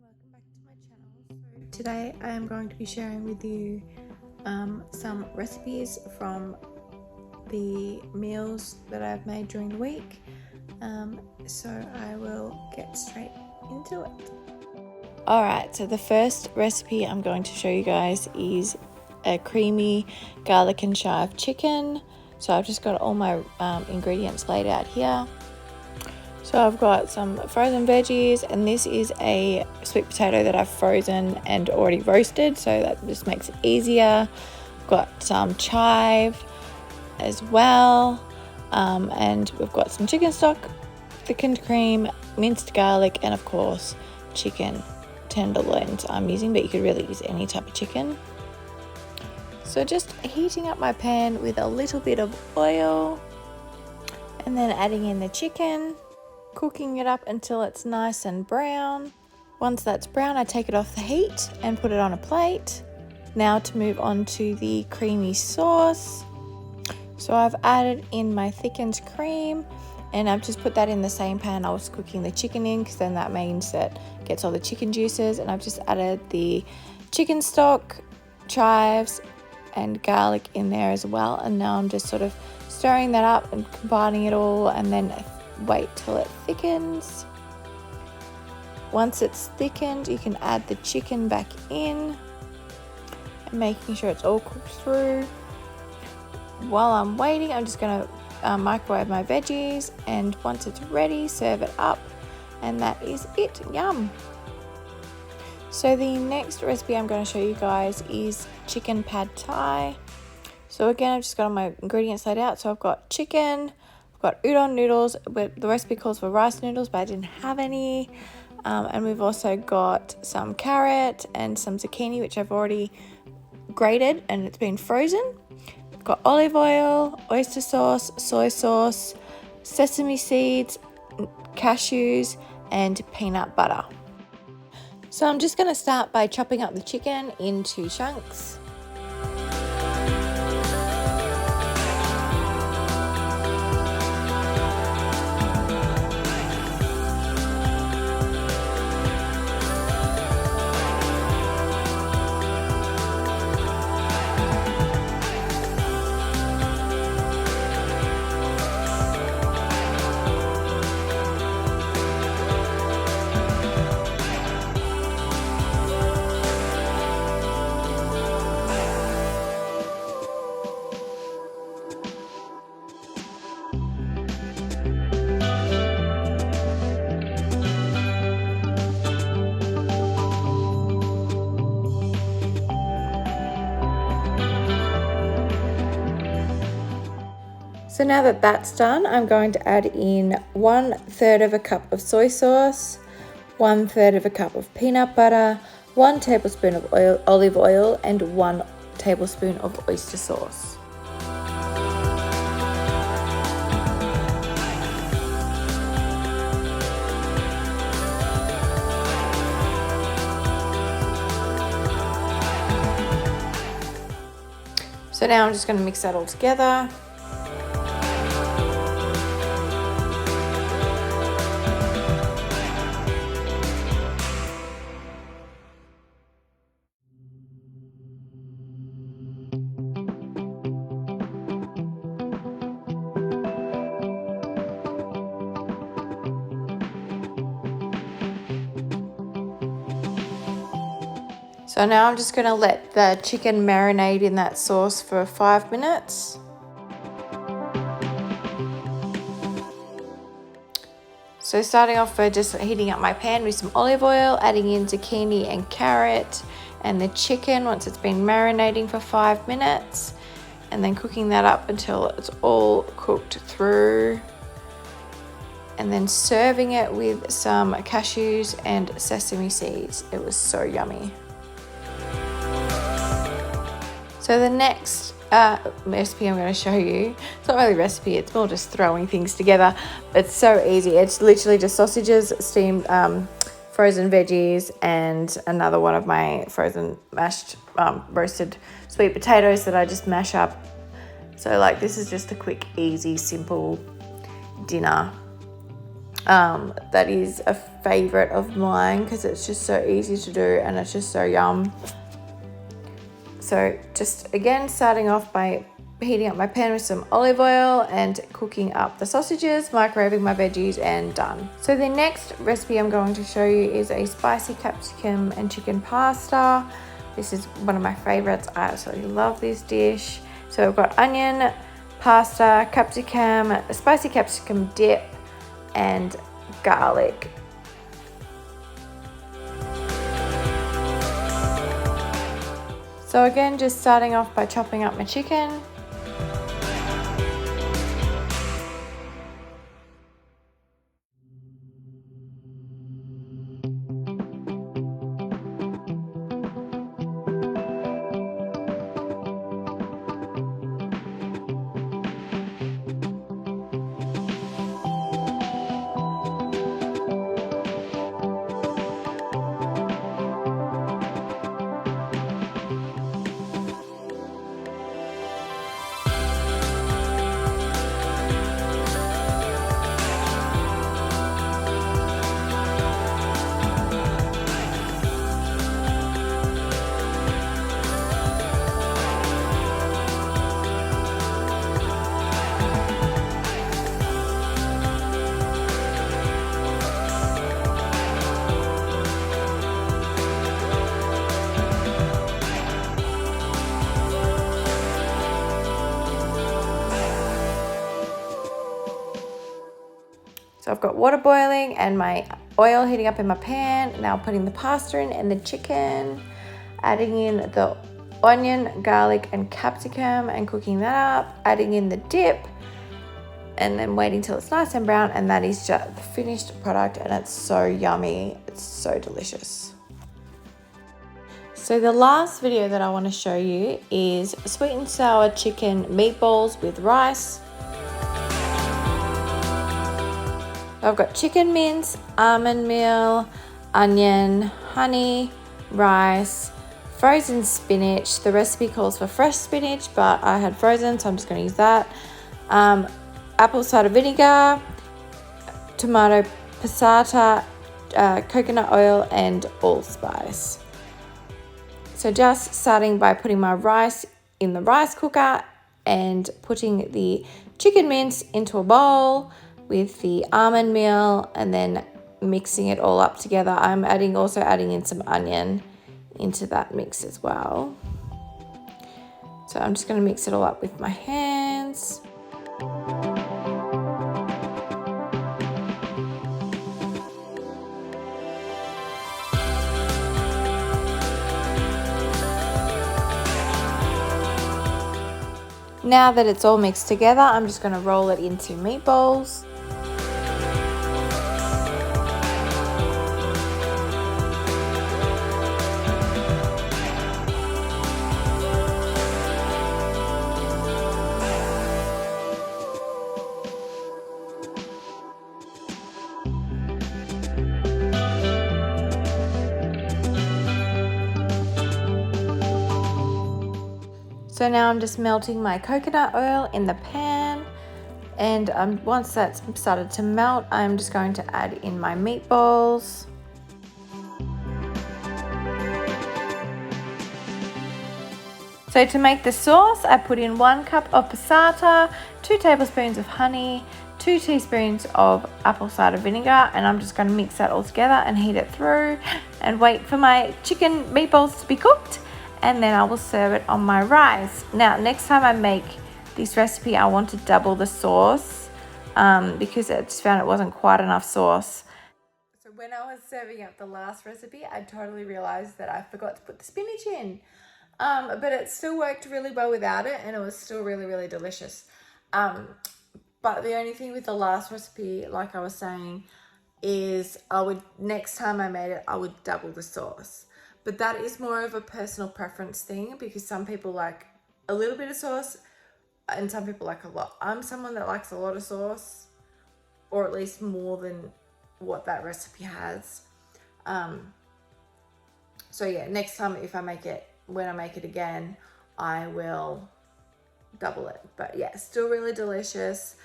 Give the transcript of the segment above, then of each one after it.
welcome back to my channel. So today I am going to be sharing with you some recipes from the meals that I've made during the week. So I will get straight into it. Alright, so the first recipe I'm going to show you guys is a creamy garlic and chive chicken. So I've just got all my ingredients laid out here. So I've got some frozen veggies, and this is a sweet potato that I've frozen and already roasted, so that just makes it easier. I've got some chive as well, and we've got some chicken stock, thickened cream, minced garlic, and of course chicken tenderloins I'm using, but you could really use any type of chicken. So just heating up my pan with a little bit of oil, and then adding in the chicken, cooking it up until it's nice and brown. Once that's brown, I take it off the heat and put it on a plate. Now to move on to the creamy sauce. So I've added in my thickened cream, and I've just put that in the same pan I was cooking the chicken in, because then that means that it gets all the chicken juices. And I've just added the chicken stock, chives, and garlic in there as well. And now I'm just sort of stirring that up and combining it all, and then wait till it thickens. Once it's thickened, you can add the chicken back in and making sure it's all cooked through. While I'm waiting, I'm just going to microwave my veggies, and once it's ready, serve it up, and that is it. Yum! So the next recipe I'm going to show you guys is chicken pad thai. So again, I've just got all my ingredients laid out. So I've got chicken, I've got udon noodles, but the recipe calls for rice noodles, but I didn't have any. And we've also got some carrot and some zucchini, which I've already grated and it's been frozen. I've got olive oil, oyster sauce, soy sauce, sesame seeds, cashews, and peanut butter. So I'm just going to start by chopping up the chicken into chunks. So now that that's done, I'm going to add in 1/3 of a cup of soy sauce, 1/3 of a cup of peanut butter, 1 tablespoon of olive oil, and 1 tablespoon of oyster sauce. So now I'm just going to mix that all together. So now I'm just going to let the chicken marinate in that sauce for 5 minutes. So starting off, we're just heating up my pan with some olive oil, adding in zucchini and carrot and the chicken once it's been marinating for 5 minutes, and then cooking that up until it's all cooked through, and then serving it with some cashews and sesame seeds. It was so yummy. So the next recipe I'm going to show you, it's not really a recipe, it's more just throwing things together. It's so easy. It's literally just sausages, steamed frozen veggies, and another one of my frozen mashed roasted sweet potatoes that I just mash up. So like, this is just a quick, easy, simple dinner. that is a favorite of mine because it's just so easy to do and it's just so yum. So just again starting off by heating up my pan with some olive oil and cooking up the sausages, microwaving my veggies, and done. So the next recipe I'm going to show you is a spicy capsicum and chicken pasta. This is one of my favorites. I absolutely love this dish. So I've got onion, pasta, capsicum, a spicy capsicum dip, and garlic. So again, just starting off by chopping up my chicken. So I've got water boiling and my oil heating up in my pan. Now putting the pasta in and the chicken, adding in the onion, garlic, and capsicum and cooking that up, adding in the dip, and then waiting till it's nice and brown, and that is just the finished product, and it's so yummy. It's so delicious. So the last video that I want to show you is sweet and sour chicken meatballs with rice. I've got chicken mince, almond meal, onion, honey, rice, frozen spinach. The recipe calls for fresh spinach, but I had frozen, so I'm just going to use that. Apple cider vinegar, tomato passata, coconut oil, and allspice. So just starting by putting my rice in the rice cooker and putting the chicken mince into a bowl with the almond meal and then mixing it all up together. I'm also adding in some onion into that mix as well. So I'm just going to mix it all up with my hands. Now that it's all mixed together, I'm just going to roll it into meatballs. So now I'm just melting my coconut oil in the pan, and once that's started to melt, I'm just going to add in my meatballs. So to make the sauce, I put in 1 cup of passata, 2 tablespoons of honey, 2 teaspoons of apple cider vinegar, and I'm just going to mix that all together and heat it through and wait for my chicken meatballs to be cooked, and then I will serve it on my rice. Now, next time I make this recipe, I want to double the sauce because I just found it wasn't quite enough sauce. So when I was serving up the last recipe, I totally realized that I forgot to put the spinach in. But it still worked really well without it, and it was still really, really delicious. But the only thing with the last recipe, like I was saying, is next time I made it, I would double the sauce. But that is more of a personal preference thing because some people like a little bit of sauce and some people like a lot. I'm someone that likes a lot of sauce, or at least more than what that recipe has. So yeah, next time when I make it again, I will double it. But yeah, still really delicious.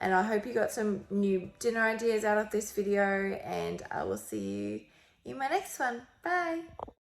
And I hope you got some new dinner ideas out of this video, and I will see you in my next one. Bye.